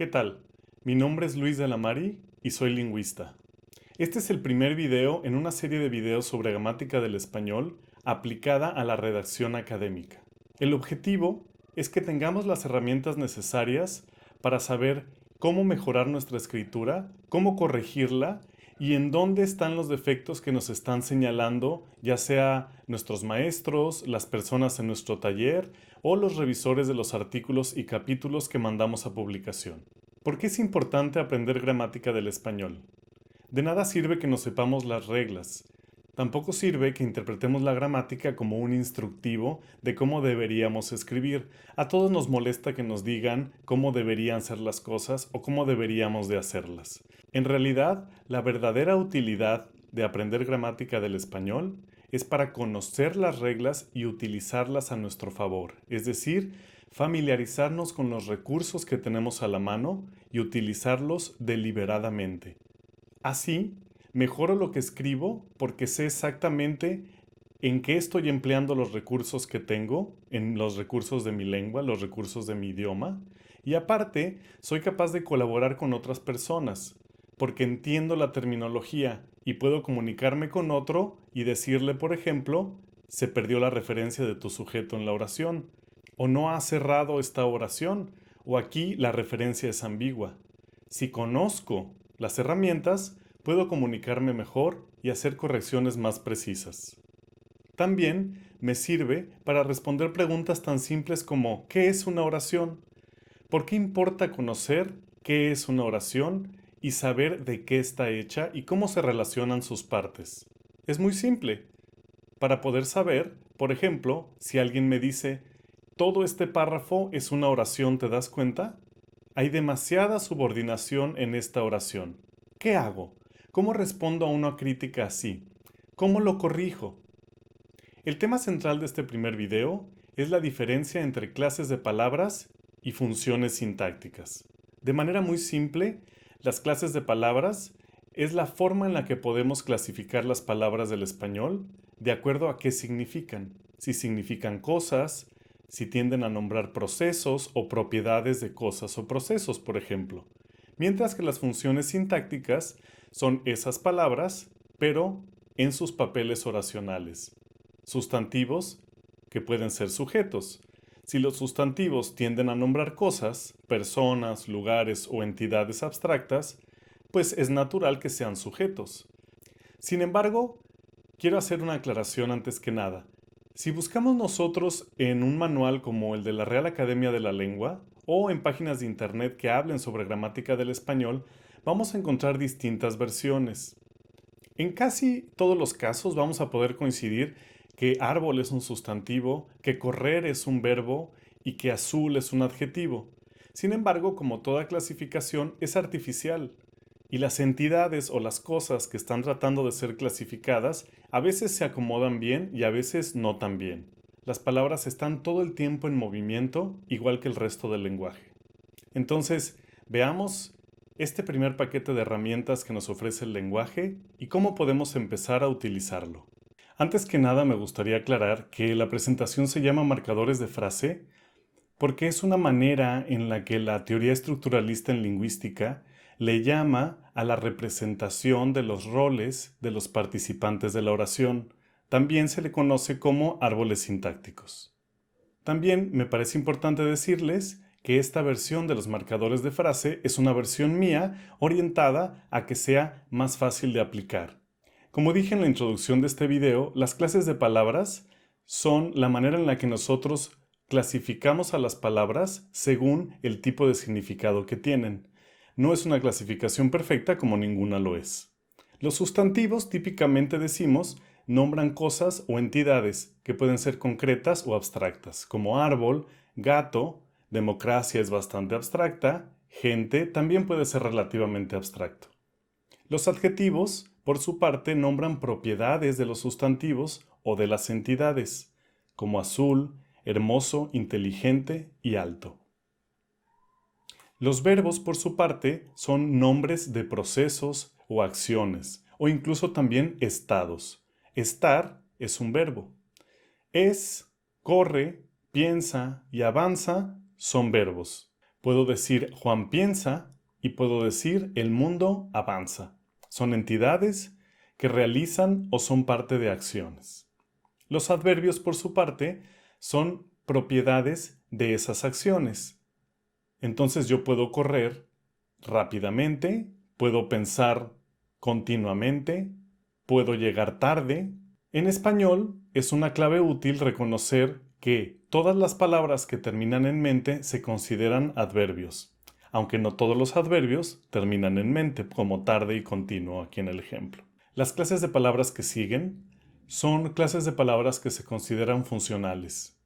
¿Qué tal? Mi nombre es Luis de la Mari y soy lingüista. Este es el primer video en una serie de videos sobre gramática del español aplicada a la redacción académica. El objetivo es que tengamos las herramientas necesarias para saber cómo mejorar nuestra escritura, cómo corregirla y en dónde están los defectos que nos están señalando, ya sea nuestros maestros, las personas en nuestro taller o los revisores de los artículos y capítulos que mandamos a publicación. ¿Por qué es importante aprender gramática del español? De nada sirve que nos sepamos las reglas. Tampoco sirve que interpretemos la gramática como un instructivo de cómo deberíamos escribir. A todos nos molesta que nos digan cómo deberían ser las cosas o cómo deberíamos de hacerlas. En realidad, la verdadera utilidad de aprender gramática del español es para conocer las reglas y utilizarlas a nuestro favor, es decir, familiarizarnos con los recursos que tenemos a la mano y utilizarlos deliberadamente. Así, mejoro lo que escribo porque sé exactamente en qué estoy empleando los recursos que tengo, en los recursos de mi lengua, los recursos de mi idioma, y aparte, soy capaz de colaborar con otras personas, porque entiendo la terminología y puedo comunicarme con otro y decirle, por ejemplo, se perdió la referencia de tu sujeto en la oración, o no ha cerrado esta oración, o aquí la referencia es ambigua. Si conozco las herramientas, puedo comunicarme mejor y hacer correcciones más precisas. También me sirve para responder preguntas tan simples como ¿qué es una oración? ¿Por qué importa conocer qué es una oración y saber de qué está hecha y cómo se relacionan sus partes? Es muy simple. Para poder saber, por ejemplo, si alguien me dice todo este párrafo es una oración, ¿te das cuenta? Hay demasiada subordinación en esta oración. ¿Qué hago? ¿Cómo respondo a una crítica así? ¿Cómo lo corrijo? El tema central de este primer video es la diferencia entre clases de palabras y funciones sintácticas. De manera muy simple, las clases de palabras es la forma en la que podemos clasificar las palabras del español de acuerdo a qué significan. Si significan cosas, si tienden a nombrar procesos o propiedades de cosas o procesos, por ejemplo. Mientras que las funciones sintácticas son esas palabras, pero en sus papeles oracionales. Sustantivos, que pueden ser sujetos. Si los sustantivos tienden a nombrar cosas, personas, lugares o entidades abstractas, pues es natural que sean sujetos. Sin embargo, quiero hacer una aclaración antes que nada. Si buscamos nosotros en un manual como el de la Real Academia de la Lengua o en páginas de internet que hablen sobre gramática del español, vamos a encontrar distintas versiones. En casi todos los casos vamos a poder coincidir que árbol es un sustantivo, que correr es un verbo y que azul es un adjetivo. Sin embargo, como toda clasificación, es artificial. Y las entidades o las cosas que están tratando de ser clasificadas a veces se acomodan bien y a veces no tan bien. Las palabras están todo el tiempo en movimiento, igual que el resto del lenguaje. Entonces, veamos este primer paquete de herramientas que nos ofrece el lenguaje y cómo podemos empezar a utilizarlo. Antes que nada, me gustaría aclarar que la presentación se llama marcadores de frase porque es una manera en la que la teoría estructuralista en lingüística le llama a la representación de los roles de los participantes de la oración. También se le conoce como árboles sintácticos. También me parece importante decirles que esta versión de los marcadores de frase es una versión mía orientada a que sea más fácil de aplicar. Como dije en la introducción de este video, las clases de palabras son la manera en la que nosotros clasificamos a las palabras según el tipo de significado que tienen. No es una clasificación perfecta como ninguna lo es. Los sustantivos típicamente decimos nombran cosas o entidades que pueden ser concretas o abstractas, como árbol, gato, democracia es bastante abstracta, gente también puede ser relativamente abstracto. Los adjetivos, por su parte, nombran propiedades de los sustantivos o de las entidades, como azul, hermoso, inteligente y alto. Los verbos, por su parte, son nombres de procesos o acciones, o incluso también estados. Estar es un verbo. Es, corre, piensa y avanza son verbos. Puedo decir Juan piensa y puedo decir el mundo avanza. Son entidades que realizan o son parte de acciones. Los adverbios, por su parte, son propiedades de esas acciones. Entonces yo puedo correr rápidamente, puedo pensar continuamente, puedo llegar tarde. En español es una clave útil reconocer que todas las palabras que terminan en mente se consideran adverbios, aunque no todos los adverbios terminan en mente, como tarde y continuo aquí en el ejemplo. Las clases de palabras que siguen son clases de palabras que se consideran funcionales.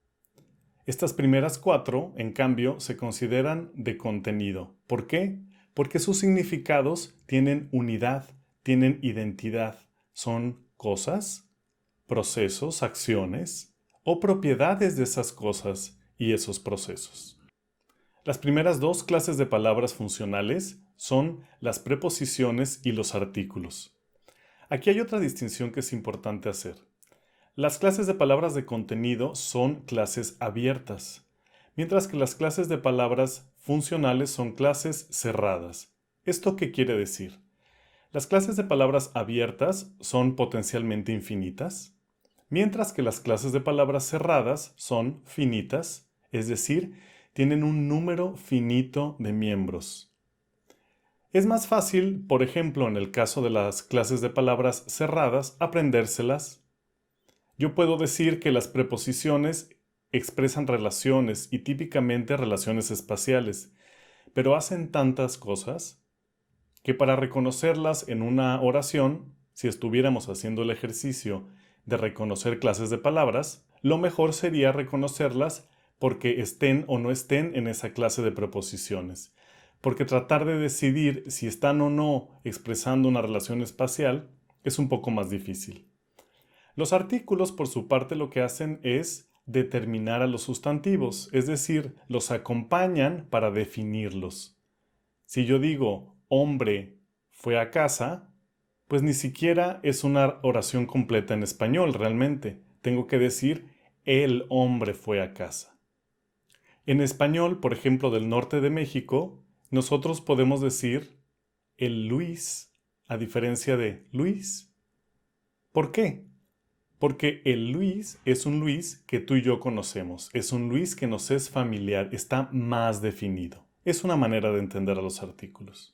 Estas primeras 4, en cambio, se consideran de contenido. ¿Por qué? Porque sus significados tienen unidad, tienen identidad. Son cosas, procesos, acciones o propiedades de esas cosas y esos procesos. Las primeras 2 clases de palabras funcionales son las preposiciones y los artículos. Aquí hay otra distinción que es importante hacer. Las clases de palabras de contenido son clases abiertas, mientras que las clases de palabras funcionales son clases cerradas. ¿Esto qué quiere decir? Las clases de palabras abiertas son potencialmente infinitas, mientras que las clases de palabras cerradas son finitas, es decir, tienen un número finito de miembros. Es más fácil, por ejemplo, en el caso de las clases de palabras cerradas, aprendérselas. Yo puedo decir que las preposiciones expresan relaciones y típicamente relaciones espaciales, pero hacen tantas cosas que para reconocerlas en una oración, si estuviéramos haciendo el ejercicio de reconocer clases de palabras, lo mejor sería reconocerlas porque estén o no estén en esa clase de preposiciones. Porque tratar de decidir si están o no expresando una relación espacial es un poco más difícil. Los artículos, por su parte, lo que hacen es determinar a los sustantivos, es decir, los acompañan para definirlos. Si yo digo hombre fue a casa, pues ni siquiera es una oración completa en español realmente. Tengo que decir el hombre fue a casa. En español, por ejemplo, del norte de México, nosotros podemos decir el Luis, a diferencia de Luis. ¿Por qué? Porque el Luis es un Luis que tú y yo conocemos, es un Luis que nos es familiar, está más definido. Es una manera de entender a los artículos.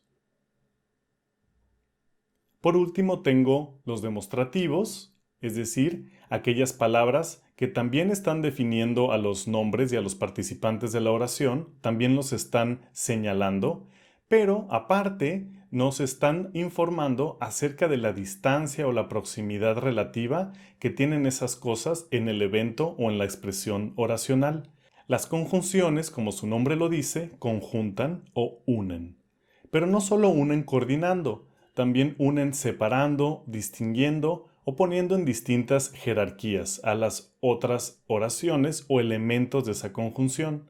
Por último tengo los demostrativos, es decir, aquellas palabras que también están definiendo a los nombres y a los participantes de la oración, también los están señalando, pero aparte nos están informando acerca de la distancia o la proximidad relativa que tienen esas cosas en el evento o en la expresión oracional. Las conjunciones, como su nombre lo dice, conjuntan o unen. Pero no solo unen coordinando, también unen separando, distinguiendo o poniendo en distintas jerarquías a las otras oraciones o elementos de esa conjunción.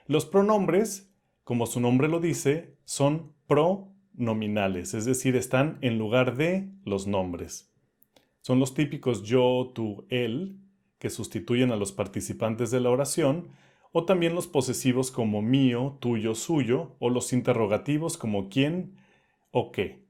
Los pronombres, como su nombre lo dice, son pronominales, es decir, están en lugar de los nombres. Son los típicos yo, tú, él, que sustituyen a los participantes de la oración, o también los posesivos como mío, tuyo, suyo, o los interrogativos como quién o qué.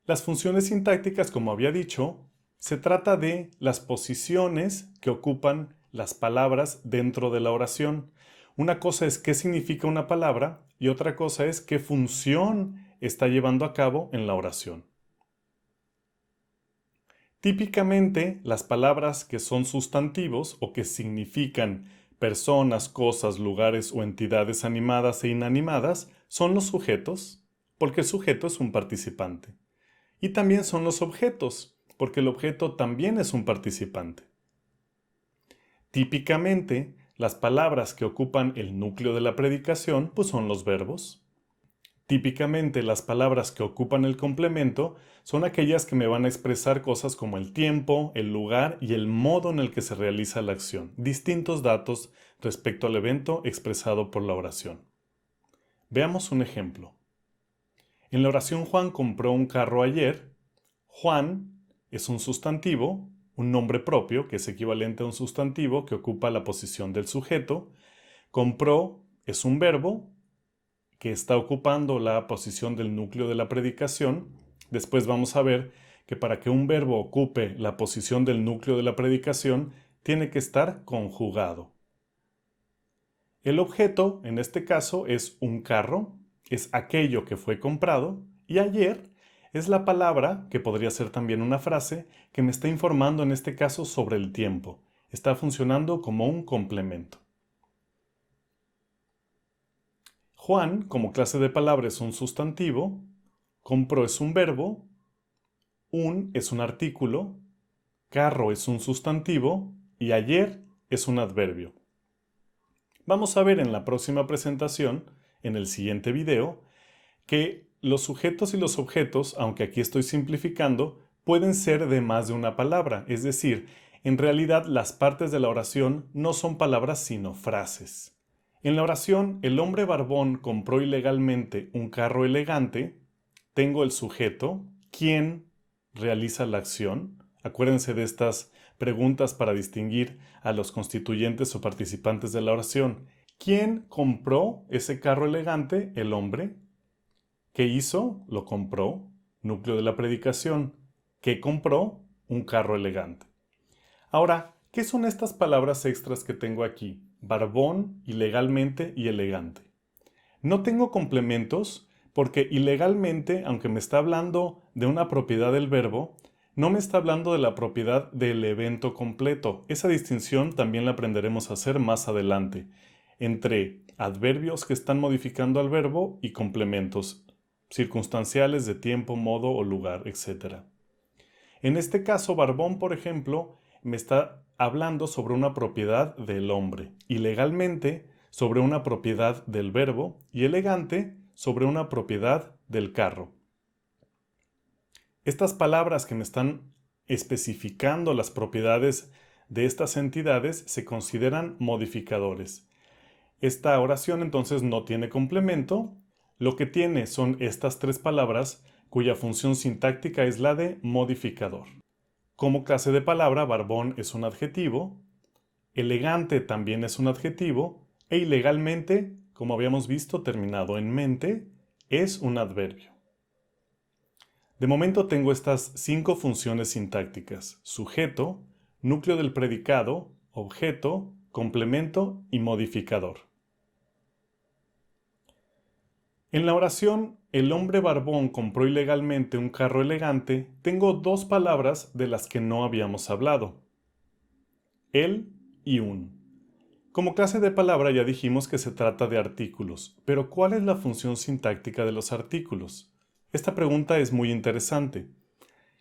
Las funciones sintácticas, como había dicho, se trata de las posiciones que ocupan las palabras dentro de la oración. Una cosa es qué significa una palabra y otra cosa es qué función está llevando a cabo en la oración. Típicamente, las palabras que son sustantivos o que significan personas, cosas, lugares o entidades animadas e inanimadas son los sujetos, porque el sujeto es un participante. Y también son los objetos, porque el objeto también es un participante. Típicamente, las palabras que ocupan el núcleo de la predicación pues son los verbos. Típicamente, las palabras que ocupan el complemento son aquellas que me van a expresar cosas como el tiempo, el lugar y el modo en el que se realiza la acción, distintos datos respecto al evento expresado por la oración. Veamos un ejemplo. En la oración Juan compró un carro ayer, Juan es un sustantivo, un nombre propio que es equivalente a un sustantivo que ocupa la posición del sujeto. Compró es un verbo que está ocupando la posición del núcleo de la predicación. Después vamos a ver que para que un verbo ocupe la posición del núcleo de la predicación, tiene que estar conjugado. El objeto, en este caso, es un carro, es aquello que fue comprado, y ayer es la palabra, que podría ser también una frase, que me está informando en este caso sobre el tiempo. Está funcionando como un complemento. Juan, como clase de palabra, es un sustantivo, compró es un verbo, un es un artículo, carro es un sustantivo y ayer es un adverbio. Vamos a ver en la próxima presentación, en el siguiente video, que los sujetos y los objetos, aunque aquí estoy simplificando, pueden ser de más de una palabra, es decir, en realidad las partes de la oración no son palabras sino frases. En la oración, el hombre barbón compró ilegalmente un carro elegante, tengo el sujeto, quien realiza la acción. Acuérdense de estas preguntas para distinguir a los constituyentes o participantes de la oración. ¿Quién compró ese carro elegante? El hombre. ¿Qué hizo? Lo compró. Núcleo de la predicación. ¿Qué compró? Un carro elegante. Ahora, ¿qué son estas palabras extras que tengo aquí? Barbón, ilegalmente y elegante. No tengo complementos porque ilegalmente, aunque me está hablando de una propiedad del verbo, no me está hablando de la propiedad del evento completo. Esa distinción también la aprenderemos a hacer más adelante, entre adverbios que están modificando al verbo y complementos circunstanciales de tiempo, modo o lugar, etc. En este caso, barbón, por ejemplo, me está hablando sobre una propiedad del hombre, ilegalmente sobre una propiedad del verbo y elegante sobre una propiedad del carro. Estas palabras que me están especificando las propiedades de estas entidades se consideran modificadores. Esta oración entonces no tiene complemento, lo que tiene son estas tres palabras cuya función sintáctica es la de modificador. Como clase de palabra, barbón es un adjetivo, elegante también es un adjetivo, e ilegalmente, como habíamos visto terminado en mente, es un adverbio. De momento tengo estas 5 funciones sintácticas: sujeto, núcleo del predicado, objeto, complemento y modificador. En la oración, el hombre barbón compró ilegalmente un carro elegante, tengo 2 palabras de las que no habíamos hablado: el y un. Como clase de palabra ya dijimos que se trata de artículos, pero ¿cuál es la función sintáctica de los artículos? Esta pregunta es muy interesante.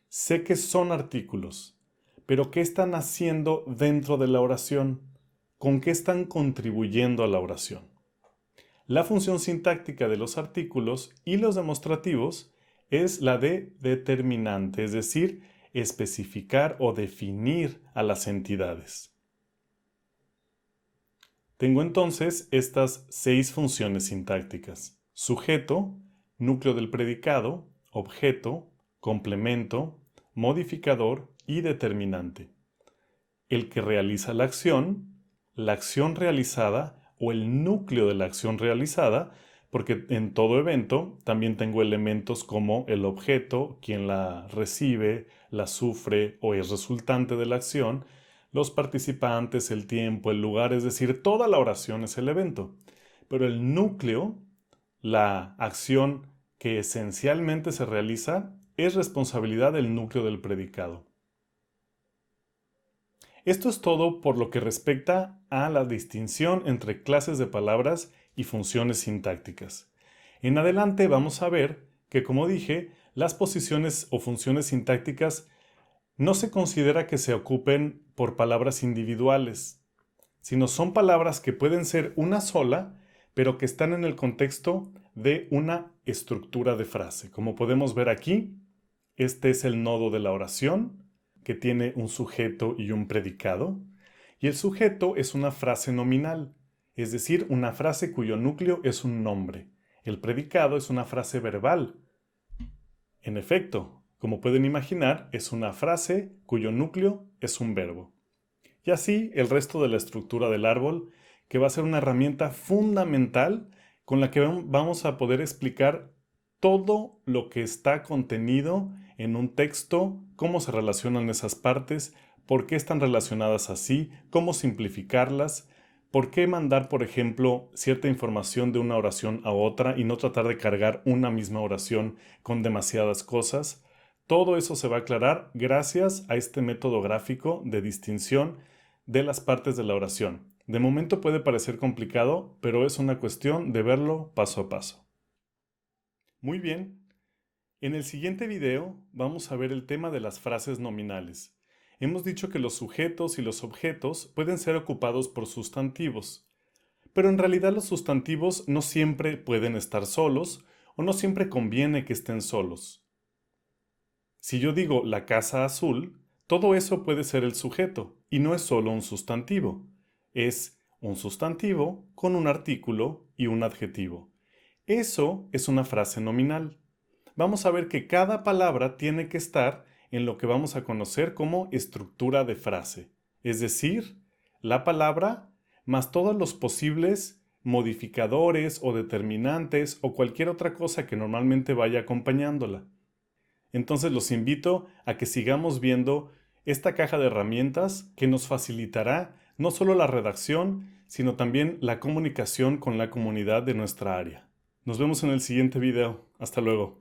Sé que son artículos, pero ¿qué están haciendo dentro de la oración? ¿Con qué están contribuyendo a la oración? La función sintáctica de los artículos y los demostrativos es la de determinante, es decir, especificar o definir a las entidades. Tengo entonces estas 6 funciones sintácticas: sujeto, núcleo del predicado, objeto, complemento, modificador y determinante. El que realiza la acción realizada o el núcleo de la acción realizada, porque en todo evento también tengo elementos como el objeto, quien la recibe, la sufre o es resultante de la acción, los participantes, el tiempo, el lugar, es decir, toda la oración es el evento. Pero el núcleo, la acción que esencialmente se realiza, es responsabilidad del núcleo del predicado. Esto es todo por lo que respecta a la distinción entre clases de palabras y funciones sintácticas. En adelante vamos a ver que, como dije, las posiciones o funciones sintácticas no se considera que se ocupen por palabras individuales, sino son palabras que pueden ser una sola, pero que están en el contexto de una estructura de frase. Como podemos ver aquí, este es el nodo de la oración, que tiene un sujeto y un predicado, y el sujeto es una frase nominal, es decir, una frase cuyo núcleo es un nombre. El predicado es una frase verbal. En efecto, como pueden imaginar, es una frase cuyo núcleo es un verbo. Y así el resto de la estructura del árbol, que va a ser una herramienta fundamental con la que vamos a poder explicar todo lo que está contenido en un texto, cómo se relacionan esas partes, por qué están relacionadas así, cómo simplificarlas, por qué mandar, por ejemplo, cierta información de una oración a otra y no tratar de cargar una misma oración con demasiadas cosas. Todo eso se va a aclarar gracias a este método gráfico de distinción de las partes de la oración. De momento puede parecer complicado, pero es una cuestión de verlo paso a paso. Muy bien. En el siguiente video vamos a ver el tema de las frases nominales. Hemos dicho que los sujetos y los objetos pueden ser ocupados por sustantivos, pero en realidad los sustantivos no siempre pueden estar solos o no siempre conviene que estén solos. Si yo digo la casa azul, todo eso puede ser el sujeto y no es solo un sustantivo. Es un sustantivo con un artículo y un adjetivo. Eso es una frase nominal. Vamos a ver que cada palabra tiene que estar en lo que vamos a conocer como estructura de frase, es decir, la palabra más todos los posibles modificadores o determinantes o cualquier otra cosa que normalmente vaya acompañándola. Entonces los invito a que sigamos viendo esta caja de herramientas que nos facilitará no solo la redacción, sino también la comunicación con la comunidad de nuestra área. Nos vemos en el siguiente video. Hasta luego.